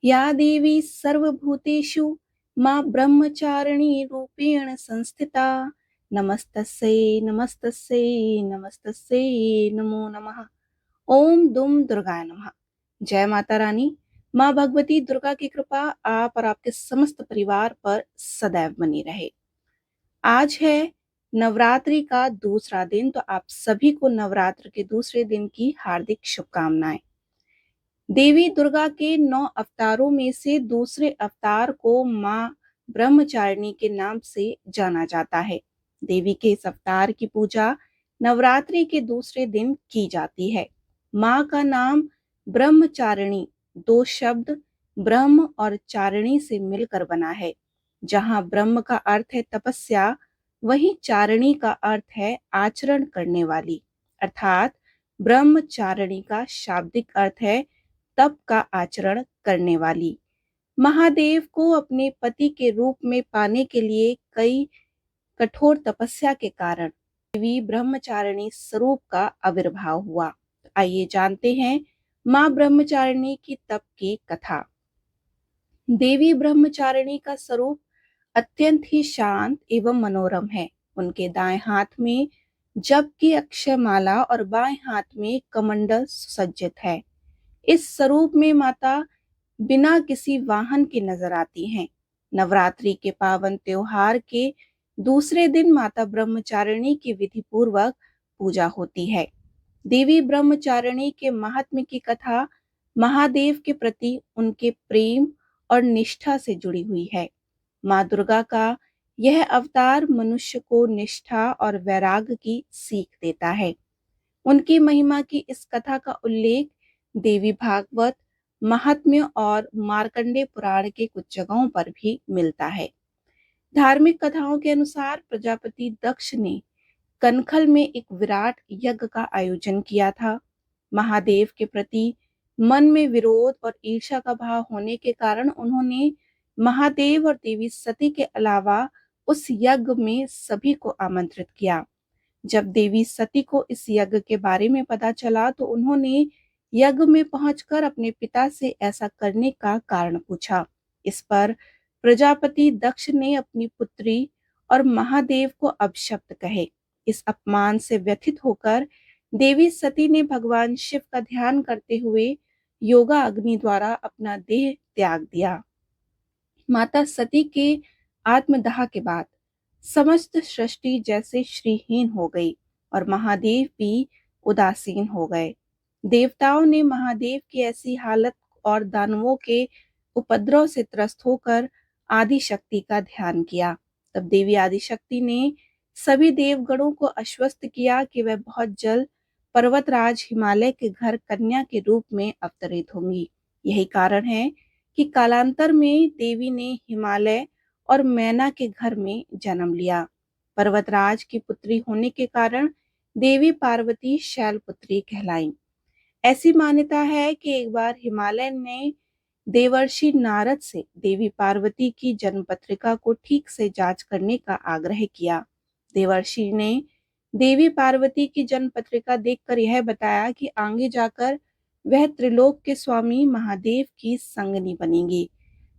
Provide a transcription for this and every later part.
या देवी सर्वभूतेषु मां ब्रह्मचारिणी रूपेण संस्थिता नमस्तस्यै नमस्तस्यै नमस्तस्यै नमो नमः। ओम दुम दुर्गाय नमः। जय माता रानी। माँ भगवती दुर्गा की कृपा आप और आपके समस्त परिवार पर सदैव बनी रहे। आज है नवरात्रि का दूसरा दिन, तो आप सभी को नवरात्र के दूसरे दिन की हार्दिक शुभकामनाएं। देवी दुर्गा के 9 अवतारों में से दूसरे अवतार को मां ब्रह्मचारिणी के नाम से जाना जाता है। देवी के इस अवतार की पूजा नवरात्रि के दूसरे दिन की जाती है। मां का नाम ब्रह्मचारिणी दो शब्द ब्रह्म और चारिणी से मिलकर बना है। जहां ब्रह्म का अर्थ है तपस्या, वहीं चारिणी का अर्थ है आचरण करने वाली, अर्थात ब्रह्मचारिणी का शाब्दिक अर्थ है तप का आचरण करने वाली। महादेव को अपने पति के रूप में पाने के लिए कई कठोर तपस्या के कारण देवी ब्रह्मचारिणी स्वरूप का आविर्भाव हुआ। आइए जानते हैं मां ब्रह्मचारिणी की तप की कथा। देवी ब्रह्मचारिणी का स्वरूप अत्यंत ही शांत एवं मनोरम है। उनके दाएं हाथ में जप की अक्षय माला और बाएं हाथ में कमंडल सुसज्जित है। इस स्वरूप में माता बिना किसी वाहन के नजर आती हैं। नवरात्रि के पावन त्योहार के दूसरे दिन माता ब्रह्मचारिणी की विधि पूर्वक पूजा होती है। देवी ब्रह्मचारिणी के महात्म्य की कथा महादेव के प्रति उनके प्रेम और निष्ठा से जुड़ी हुई है। माँ दुर्गा का यह अवतार मनुष्य को निष्ठा और वैराग्य की सीख देता है। उनकी महिमा की इस कथा का उल्लेख देवी भागवत, महात्म्य और मार्कंडे पुराण के कुछ जगहों पर भी मिलता है। धार्मिक कथाओं के अनुसार प्रजापति दक्ष ने कनखल में एक विराट यज्ञ का आयोजन किया था। महादेव के प्रति मन में विरोध और ईर्ष्या का भाव होने के कारण उन्होंने महादेव और देवी सती के अलावा उस यज्ञ में सभी को आमंत्रित किया। जब देवी सती को इस यज्ञ के बारे में पता चला तो उन्होंने यज्ञ में पहुंचकर अपने पिता से ऐसा करने का कारण पूछा। इस पर प्रजापति दक्ष ने अपनी पुत्री और महादेव को अपशब्द कहे। इस अपमान से व्यथित होकर देवी सती ने भगवान शिव का ध्यान करते हुए योगा अग्नि द्वारा अपना देह त्याग दिया। माता सती के आत्मदाह के बाद समस्त सृष्टि जैसे श्रीहीन हो गई और महादेव भी उदासीन हो गए। देवताओं ने महादेव की ऐसी हालत और दानवों के उपद्रव से त्रस्त होकर आदि शक्ति का ध्यान किया। तब देवी आदि शक्ति ने सभी देवगणों को आश्वस्त किया कि वह बहुत जल्द पर्वतराज हिमालय के घर कन्या के रूप में अवतरित होंगी। यही कारण है कि कालांतर में देवी ने हिमालय और मैना के घर में जन्म लिया। पर्वतराज की पुत्री होने के कारण देवी पार्वती शैलपुत्री कहलाई। ऐसी मान्यता है कि एक बार हिमालय ने देवर्षि नारद से देवी पार्वती की जन्म पत्रिका को ठीक से जांच करने का आग्रह किया। देवर्षि ने देवी पार्वती की जन्म पत्रिका देखकर यह बताया कि आगे जाकर वह त्रिलोक के स्वामी महादेव की संगनी बनेंगी।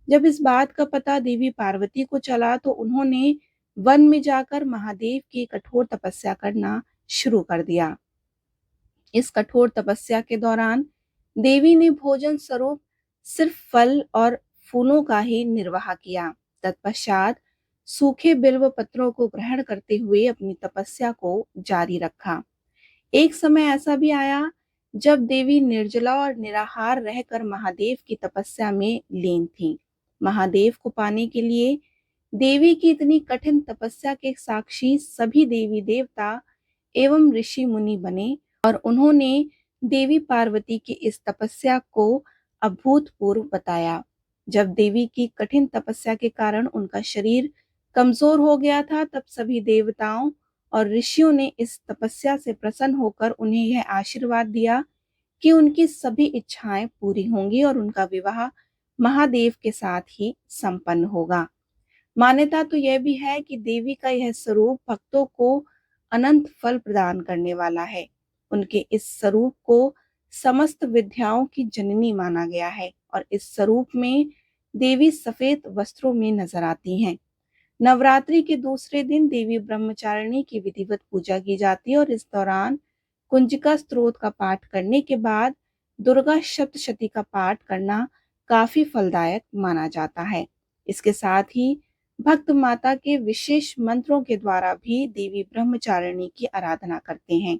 जब इस बात का पता देवी पार्वती को चला तो उन्होंने वन में जाकर महादेव की कठोर तपस्या करना शुरू कर दिया। इस कठोर तपस्या के दौरान देवी ने भोजन स्वरूप सिर्फ फल और फूलों का ही निर्वाह किया। तत्पश्चात सूखे बिल्व पत्रों को ग्रहण करते हुए अपनी तपस्या को जारी रखा। एक समय ऐसा भी आया जब देवी निर्जला और निराहार रहकर महादेव की तपस्या में लीन थी। महादेव को पाने के लिए देवी की इतनी कठिन तपस्या के साक्षी सभी देवी देवता एवं ऋषि मुनि बने और उन्होंने देवी पार्वती की इस तपस्या को अभूतपूर्व बताया। जब देवी की कठिन तपस्या के कारण उनका शरीर कमजोर हो गया था, तब सभी देवताओं और ऋषियों ने इस तपस्या से प्रसन्न होकर उन्हें यह आशीर्वाद दिया कि उनकी सभी इच्छाएं पूरी होंगी और उनका विवाह महादेव के साथ ही संपन्न होगा। मान्यता तो यह भी है कि देवी का यह स्वरूप भक्तों को अनंत फल प्रदान करने वाला है। उनके इस स्वरूप को समस्त विद्याओं की जननी माना गया है। और इस स्वरूप में देवी सफेद वस्त्रों में नजर आती हैं। नवरात्रि के दूसरे दिन देवी ब्रह्मचारिणी की विधिवत पूजा की जाती है और इस दौरान कुंजिका स्तोत्र का पाठ करने के बाद दुर्गा सप्तशती का पाठ करना काफी फलदायक माना जाता है। इसके साथ ही भक्त माता के विशेष मंत्रों के द्वारा भी देवी ब्रह्मचारिणी की आराधना करते हैं।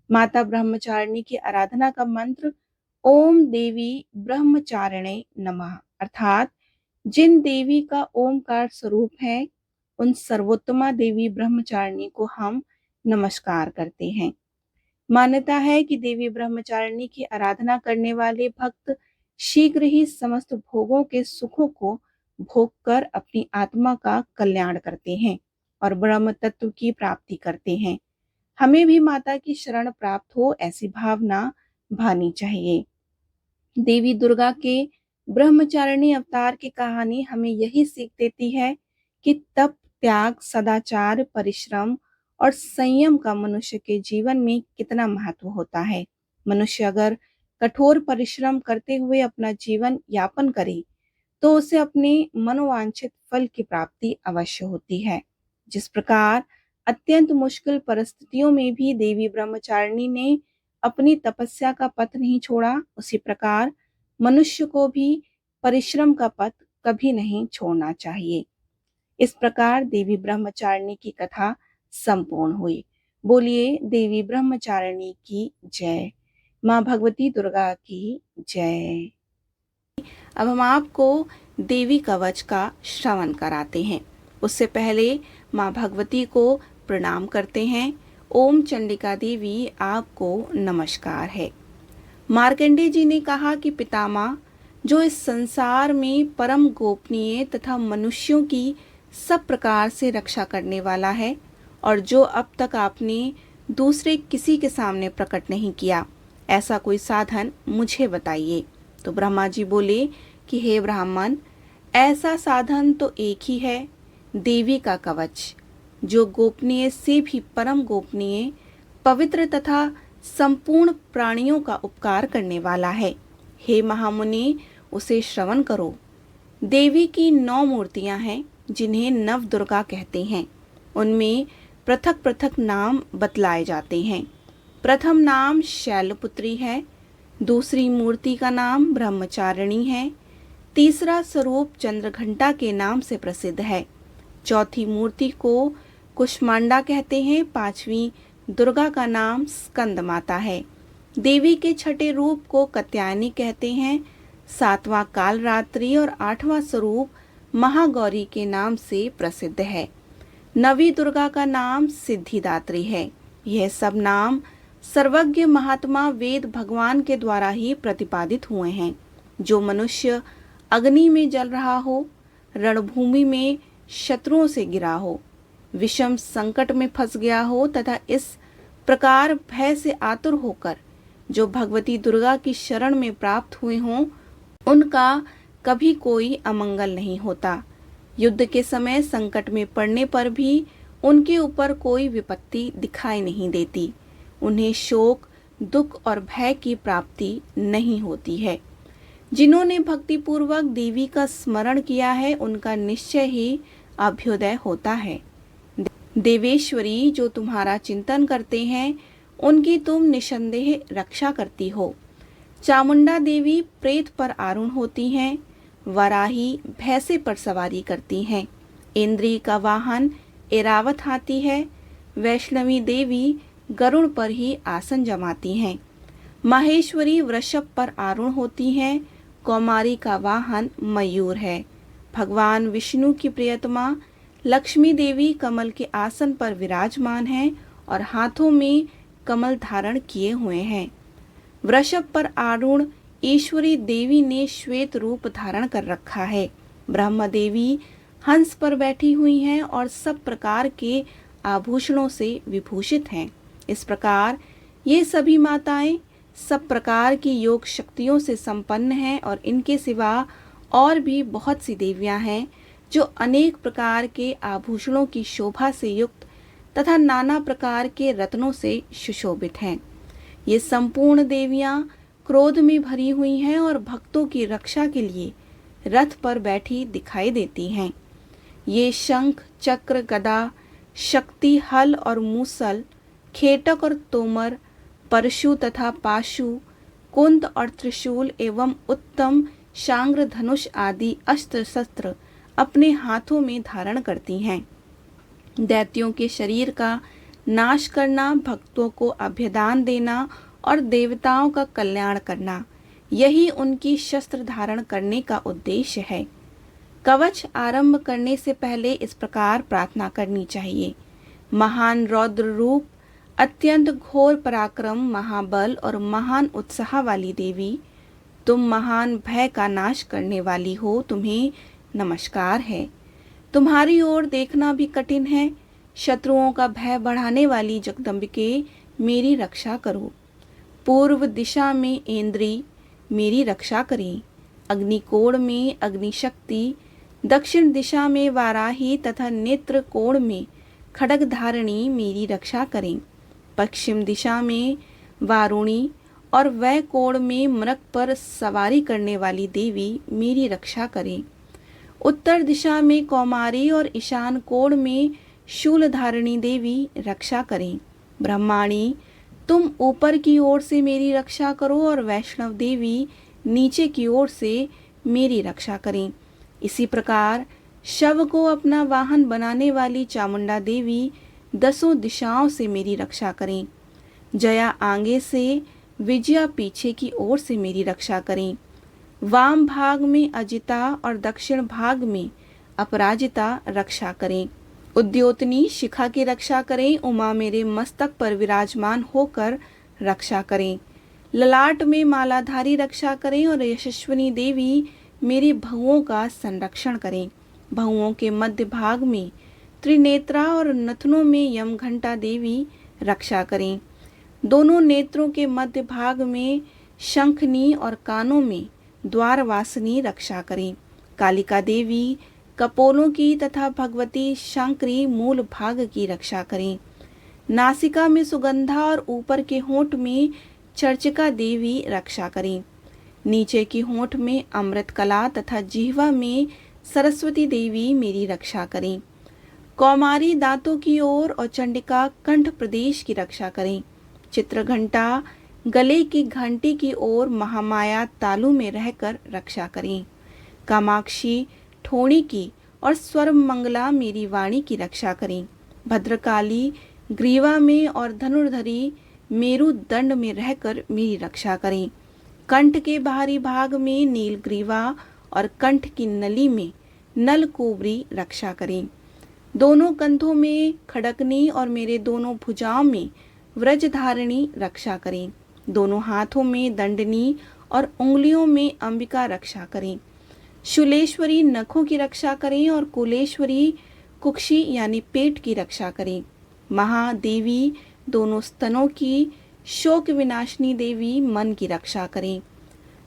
माता ब्रह्मचारिणी की आराधना का मंत्र ओम देवी ब्रह्मचारिणे नमः अर्थात जिन देवी का ओमकार स्वरूप है उन सर्वोत्तमा देवी ब्रह्मचारिणी को हम नमस्कार करते हैं। मान्यता है कि देवी ब्रह्मचारिणी की आराधना करने वाले भक्त शीघ्र ही समस्त भोगों के सुखों को भोग कर अपनी आत्मा का कल्याण करते हैं और ब्रह्म तत्व की प्राप्ति करते हैं। हमें भी माता की शरण प्राप्त हो ऐसी भावना भानी चाहिए। देवी दुर्गा के ब्रह्मचारिणी अवतार की कहानी हमें यही सीख देती है कि तप, त्याग, सदाचार, परिश्रम और संयम का मनुष्य के जीवन में कितना महत्व होता है। मनुष्य अगर कठोर परिश्रम करते हुए अपना जीवन यापन करे तो उसे अपने मनोवांछित फल की प्राप्ति अवश्य होती है। जिस प्रकार अत्यंत मुश्किल परिस्थितियों में भी देवी ब्रह्मचारिणी ने अपनी तपस्या का पथ नहीं छोड़ा, उसी प्रकार मनुष्य को भी परिश्रम का पथ कभी नहीं छोड़ना चाहिए। इस प्रकार देवी ब्रह्मचारिणी की कथा संपूर्ण हुई। बोलिए देवी ब्रह्मचारिणी की जय। माँ भगवती दुर्गा की जय। अब हम आपको देवी कवच का श्रवण कराते हैं। उससे पहले माँ भगवती को प्रणाम करते हैं। ओम चंडिका देवी आपको नमस्कार है। मार्कंडेय जी ने कहा कि पितामह जो इस संसार में परम गोपनीय तथा मनुष्यों की सब प्रकार से रक्षा करने वाला है और जो अब तक आपने दूसरे किसी के सामने प्रकट नहीं किया, ऐसा कोई साधन मुझे बताइए। तो ब्रह्मा जी बोले कि हे ब्राह्मण, ऐसा साधन तो एक ही है, देवी का कवच, जो गोपनीय से भी परम गोपनीय, पवित्र तथा संपूर्ण प्राणियों का उपकार करने वाला है। हे महामुनि, उसे श्रवण करो। देवी की 9 मूर्तियां हैं जिन्हें नव दुर्गा कहते हैं। उनमें पृथक पृथक नाम बतलाए जाते हैं। प्रथम नाम शैलपुत्री है, दूसरी मूर्ति का नाम ब्रह्मचारिणी है, तीसरा स्वरूप चंद्रघंटा के नाम से प्रसिद्ध है, चौथी मूर्ति को कुष्मांडा कहते हैं, पांचवी दुर्गा का नाम स्कंद माता है, देवी के छठे रूप को कात्यायनी कहते हैं, सातवां कालरात्रि और आठवां स्वरूप महागौरी के नाम से प्रसिद्ध है। नवी दुर्गा का नाम सिद्धिदात्री है। यह सब नाम सर्वज्ञ महात्मा वेद भगवान के द्वारा ही प्रतिपादित हुए हैं। जो मनुष्य अग्नि में जल रहा हो, रणभूमि में शत्रुओं से गिरा हो, विषम संकट में फंस गया हो तथा इस प्रकार भय से आतुर होकर जो भगवती दुर्गा की शरण में प्राप्त हुए हों, उनका कभी कोई अमंगल नहीं होता। युद्ध के समय संकट में पड़ने पर भी उनके ऊपर कोई विपत्ति दिखाई नहीं देती। उन्हें शोक, दुख और भय की प्राप्ति नहीं होती है। जिन्होंने भक्तिपूर्वक देवी का स्मरण किया है, उनका निश्चय ही अभ्युदय होता है। देवेश्वरी, जो तुम्हारा चिंतन करते हैं, उनकी तुम निसंदेह रक्षा करती हो। चामुंडा देवी प्रेत पर आरूढ़ होती हैं, वराही भैंसे पर सवारी करती हैं, इंद्री का वाहन एरावत हाथी है, वैष्णवी देवी गरुड़ पर ही आसन जमाती हैं, माहेश्वरी वृषभ पर आरूढ़ होती हैं, कौमारी का वाहन मयूर है। भगवान विष्णु की प्रियतमा लक्ष्मी देवी कमल के आसन पर विराजमान है और हाथों में कमल धारण किए हुए हैं। वृषभ पर आरूढ़ ईश्वरी देवी ने श्वेत रूप धारण कर रखा है। ब्रह्म देवी हंस पर बैठी हुई हैं और सब प्रकार के आभूषणों से विभूषित हैं। इस प्रकार ये सभी माताएं सब प्रकार की योग शक्तियों से संपन्न हैं और इनके सिवा और भी बहुत सी देवियां हैं जो अनेक प्रकार के आभूषणों की शोभा से युक्त तथा नाना प्रकार के रत्नों से सुशोभित हैं। ये संपूर्ण देवियां क्रोध में भरी हुई हैं और भक्तों की रक्षा के लिए रथ पर बैठी दिखाई देती हैं। ये शंख, चक्र, गदा, शक्ति, हल और मूसल, खेटक और तोमर, परशु तथा पाशु, कुंद और त्रिशूल एवं उत्तम शांग्र, धनुष आदि अस्त्र शस्त्र अपने हाथों में धारण करती हैं। दैत्यों के शरीर का नाश करना, भक्तों को अभयदान देना और देवताओं का कल्याण करना, यही उनकी शस्त्र धारण करने का उद्देश्य है। कवच आरंभ करने से पहले इस प्रकार प्रार्थना करनी चाहिए। महान रौद्र रूप, अत्यंत घोर पराक्रम, महाबल और महान उत्साह वाली देवी, तुम महान भय का नाश करने वाली हो, तुम्हें नमस्कार है। तुम्हारी ओर देखना भी कठिन है। शत्रुओं का भय बढ़ाने वाली जगदम्बिके, मेरी रक्षा करो। पूर्व दिशा में इंद्री, मेरी रक्षा करें। अग्निकोण में अग्निशक्ति, दक्षिण दिशा में वाराही तथा नेत्र कोण में खड्ग धारिणी, मेरी रक्षा करें। पश्चिम दिशा में वारुणी और वै कोण में मृग पर सवारी करने वाली देवी, मेरी रक्षा करें। उत्तर दिशा में कौमारी और ईशान कोण में शूलधारिणी देवी, रक्षा करें। ब्रह्माणी, तुम ऊपर की ओर से मेरी रक्षा करो और वैष्णव देवी नीचे की ओर से मेरी रक्षा करें। इसी प्रकार शव को अपना वाहन बनाने वाली चामुंडा देवी दसों दिशाओं से मेरी रक्षा करें। जया आगे से, विजया पीछे की ओर से मेरी रक्षा करें। वाम भाग में अजिता और दक्षिण भाग में अपराजिता रक्षा करें। उद्योतनी शिखा की रक्षा करें। उमा मेरे मस्तक पर विराजमान होकर रक्षा करें। ललाट में मालाधारी रक्षा करें और यशस्विनी देवी मेरी भुवों का संरक्षण करें। भुवों के मध्य भाग में त्रिनेत्रा और नथनों में यमघंटा देवी रक्षा करें। दोनों नेत्रों के मध्य भाग में शंखनी और कानों में द्वारवासिनी रक्षा करें। कालिका देवी कपोलों की तथा भगवती शंकरी मूल भाग की रक्षा करें। नासिका में सुगंधा और ऊपर के होंठ में चर्चिका देवी रक्षा करें। नीचे की होंठ में अमृत कला तथा जिह्वा में सरस्वती देवी मेरी रक्षा करें। कौमारी दांतों की ओर और चंडिका कंठ प्रदेश की रक्षा करें। चित्रघंटा गले की घंटी की ओर महामाया तालु में रहकर रक्षा करें। कामाक्षी ठोणी की और स्वर मंगला मेरी वाणी की रक्षा करें। भद्रकाली ग्रीवा में और धनुर्धरी मेरु दंड में रहकर मेरी रक्षा करें। कंठ के बाहरी भाग में नीलग्रीवा और कंठ की नली में नलकोबरी रक्षा करें। दोनों कंधों में खड़कनी और मेरे दोनों भुजाओं में व्रजधारिणी रक्षा करें। दोनों हाथों में दंडनी और उंगलियों में अंबिका रक्षा करें। शूलेश्वरी नखों की रक्षा करें और कुलेश्वरी कुक्षी यानी पेट की रक्षा करें। महादेवी दोनों स्तनों की, शोक विनाशिनी देवी मन की रक्षा करें।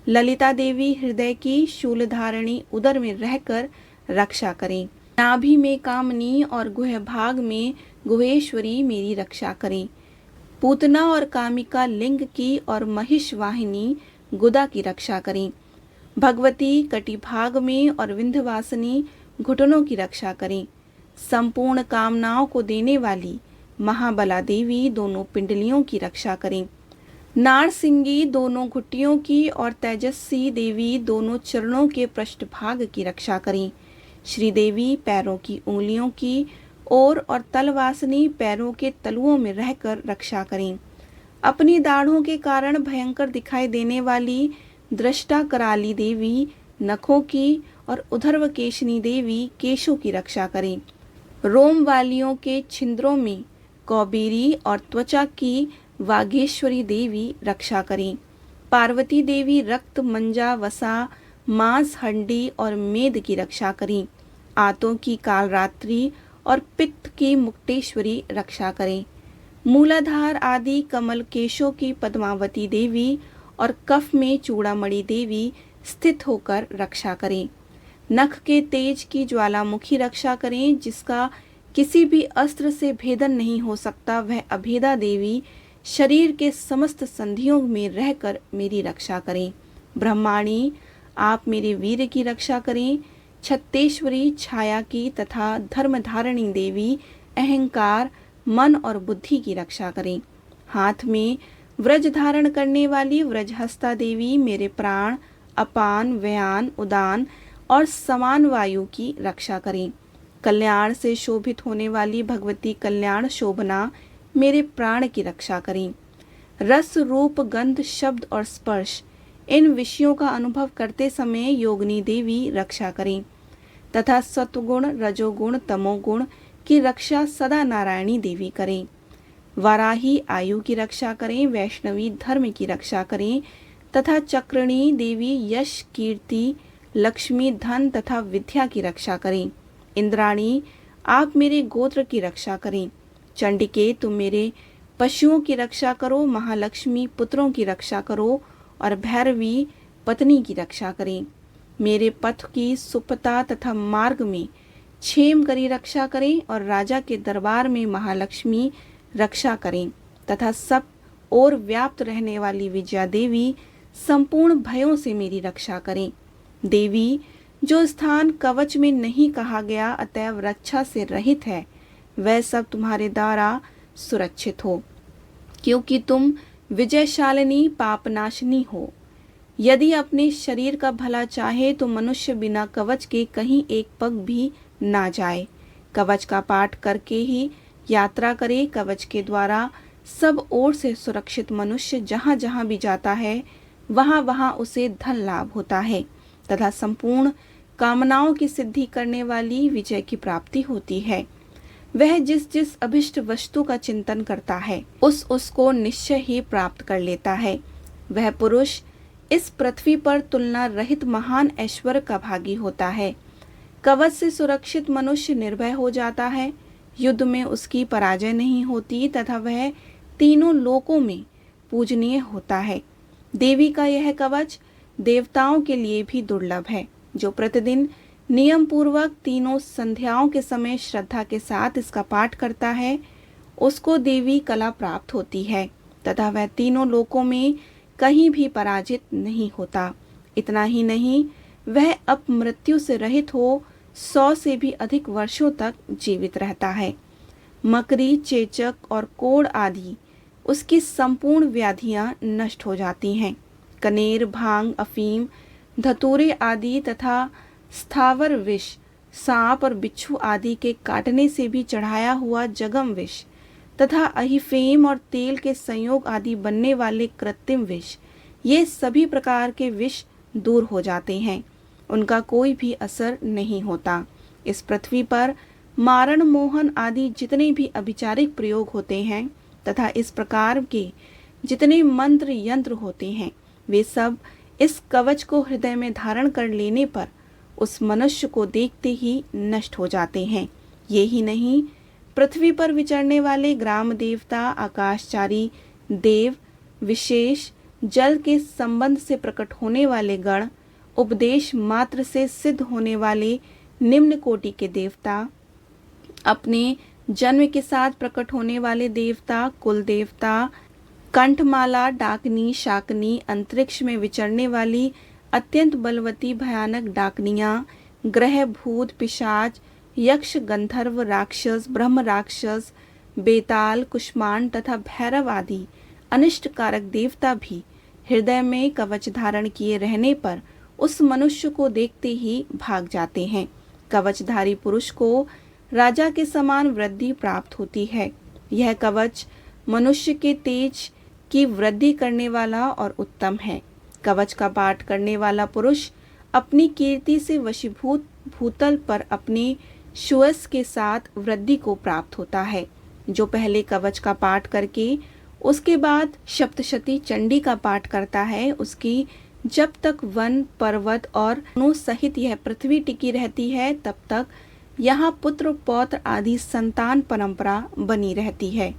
ललिता देवी हृदय की, शूलधारिणी उदर में रहकर रक्षा करें। नाभि में कामनी और गुह भाग में गुहेश्वरी मेरी रक्षा करें। पूतना और कामिका लिंग की और महिष वाहिनी गुदा की रक्षा करें। भगवती कटी भाग में और विंध्यवासिनी घुटनों की रक्षा करें। संपूर्ण कामनाओं को देने वाली महाबला देवी दोनों पिंडलियों की रक्षा करें। नारसिंगी दोनों घुटियों की और तेजस्वी देवी दोनों चरणों के पृष्ठभाग की रक्षा करें। श्रीदेवी पैरों की उंगलियों की ओर और तलवासिनी पैरों के तलुओं में रहकर रक्षा करें। अपनी दाढ़ों के कारण भयंकर दिखाई देने वाली दृष्टा कराली देवी नखों की और उधर्वकेशिनी देवी केशों की रक्षा करें। रोम वालियों के छिंद्रों में कौबीरी और त्वचा की वागेश्वरी देवी रक्षा करें। पार्वती देवी रक्त, मंजा, वसा, मांस, हड्डी और मेद की रक्षा करें। आंतों की कालरात्रि और पित्त की मुक्तेश्वरी रक्षा करें। मूलाधार आदि कमल केशों की पद्मावती देवी और कफ में चूड़ामणि देवी स्थित होकर रक्षा करें। नख के तेज की ज्वालामुखी रक्षा करें, जिसका किसी भी अस्त्र से भेदन नहीं हो सकता, वह अभेदा देवी शरीर के समस्त संधियों में रहकर मेरी रक्षा करें। ब्रह्माणी, आप मेरे वीर की रक्षा करें। छत्तेश्वरी, छाया की तथा धर्मधारिणी देवी, अहंकार, मन और बुद्धि की रक्षा करें। हाथ में व्रज धारण करने वाली व्रजहस्ता देवी, मेरे प्राण, अपान, व्यान, उदान और समान वायु की रक्षा करें। कल्याण से शोभित होने वाली भगवती कल्याण शोभना, मेरे प्राण की रक्षा करें। रस, रूप, गंध, शब्द और स्पर्श, इन विषयों का अनुभव करते समय योगिनी देवी रक्षा करें तथा सत्वगुण, रजोगुण, तमोगुण की रक्षा सदा नारायणी देवी करें। वाराही आयु की रक्षा करें, वैष्णवी धर्म की रक्षा करें तथा चक्रणी देवी यश, कीर्ति, लक्ष्मी, धन तथा विद्या की रक्षा करें। इंद्राणी, आप मेरे गोत्र की रक्षा करें। चंडिके, तुम मेरे पशुओं की रक्षा करो। महालक्ष्मी, पुत्रों की रक्षा करो और भैरवी, पत्नी की रक्षा करें। मेरे पथ की सुपता तथा मार्ग में क्षेम करी रक्षा करें और राजा के दरबार में महालक्ष्मी रक्षा करें तथा सब और व्याप्त रहने वाली विजया देवी संपूर्ण भयों से मेरी रक्षा करें। देवी, जो स्थान कवच में नहीं कहा गया अतएव रक्षा से रहित है, वह सब तुम्हारे द्वारा सुरक्षित हो, क्योंकि तुम विजयशालिनी पापनाशिनी हो। यदि अपने शरीर का भला चाहे तो मनुष्य बिना कवच के कहीं एक पग भी ना जाए। कवच का पाठ करके ही यात्रा करे। कवच के द्वारा सब ओर से सुरक्षित मनुष्य जहाँ जहाँ भी जाता है वहाँ वहाँ उसे धन लाभ होता है तथा संपूर्ण कामनाओं की सिद्धि करने वाली विजय की प्राप्ति होती है। वह जिस जिस अभिष्ट वस्तु का चिंतन करता है उसको निश्चय ही प्राप्त कर लेता है। वह पुरुष इस पृथ्वी पर तुलना रहित महान ऐश्वर्य का भागी होता है। कवच से सुरक्षित मनुष्य निर्भय हो जाता है। युद्ध में उसकी पराजय नहीं होती तथा वह तीनों लोकों में पूजनीय होता है। देवी का यह कवच देवताओं के लिए भी दुर्लभ है। जो प्रतिदिन नियम पूर्वक तीनों संध्याओं के समय श्रद्धा के साथ इसका पाठ करता है उसको देवी कला प्राप्त होती है तथा वह तीनों लोकों में कहीं भी पराजित नहीं होता। इतना ही नहीं, वह अपमृत्यु से रहित हो 100 से भी अधिक वर्षों तक जीवित रहता है। मकरी, चेचक और कोढ़ आदि उसकी संपूर्ण व्याधियां नष्ट हो जाती हैं। कनेर, भांग, अफीम, धतूरे आदि तथा स्थावर विष, सांप और बिच्छू आदि के काटने से भी चढ़ाया हुआ जगम विष तथा अहिफेम और तेल के संयोग आदि बनने वाले कृत्रिम विष, ये सभी प्रकार के विष दूर हो जाते हैं। उनका कोई भी असर नहीं होता। इस पृथ्वी पर मारण, मोहन आदि जितने भी अभिचारिक प्रयोग होते हैं तथा इस प्रकार के जितने मंत्र यंत्र होते हैं वे सब इस कवच को हृदय में धारण कर लेने पर उस मनुष्य को देखते ही नष्ट हो जाते हैं। ये ही नहीं, पृथ्वी पर विचरने वाले ग्राम देवता, आकाशचारी देव, विशेष जल के संबंध से प्रकट होने वाले गण, उपदेश मात्र से सिद्ध होने वाले निम्न कोटि के देवता, अपने जन्म के साथ प्रकट होने वाले देवता, कुल देवता, कंठमाला, डाकनी, शाकनी, अंतरिक्ष में विचरने वाली अत्यंत बलवती भयानक डाकनियां, ग्रह, भूत, पिशाच, यक्ष, गंधर्व, राक्षस, ब्रह्म राक्षस, बेताल, कुष्मांड तथा भैरव आदि अनिष्ट कारक देवता भी हृदय में कवच धारण किए रहने पर उस मनुष्य को देखते ही भाग जाते हैं। कवचधारी पुरुष को राजा के समान वृद्धि प्राप्त होती है। यह कवच मनुष्य के तेज की वृद्धि करने वाला और उत्तम है। कवच का पाठ करने वाला पुरुष अपनी कीर्ति से वशीभूत भूतल पर अपने श्वस के साथ वृद्धि को प्राप्त होता है। जो पहले कवच का पाठ करके उसके बाद सप्तशती चंडी का पाठ करता है उसकी जब तक वन, पर्वत और वनों सहित यह पृथ्वी टिकी रहती है तब तक यहाँ पुत्र, पौत्र आदि संतान परंपरा बनी रहती है।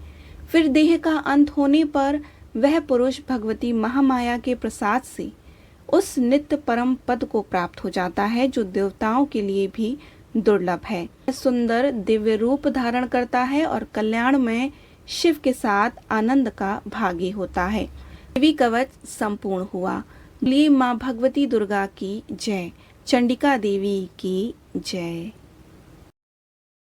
फिर देह का अंत होने पर वह पुरुष भगवती महामाया के प्रसाद से उस नित्य परम पद को प्राप्त हो जाता है जो देवताओं के लिए भी दुर्लभ है। सुंदर दिव्य रूप धारण करता है और कल्याण में शिव के साथ आनंद का भागी होता है। देवी कवच संपूर्ण हुआ। बोलिए माँ भगवती दुर्गा की जय। चंडिका देवी की जय।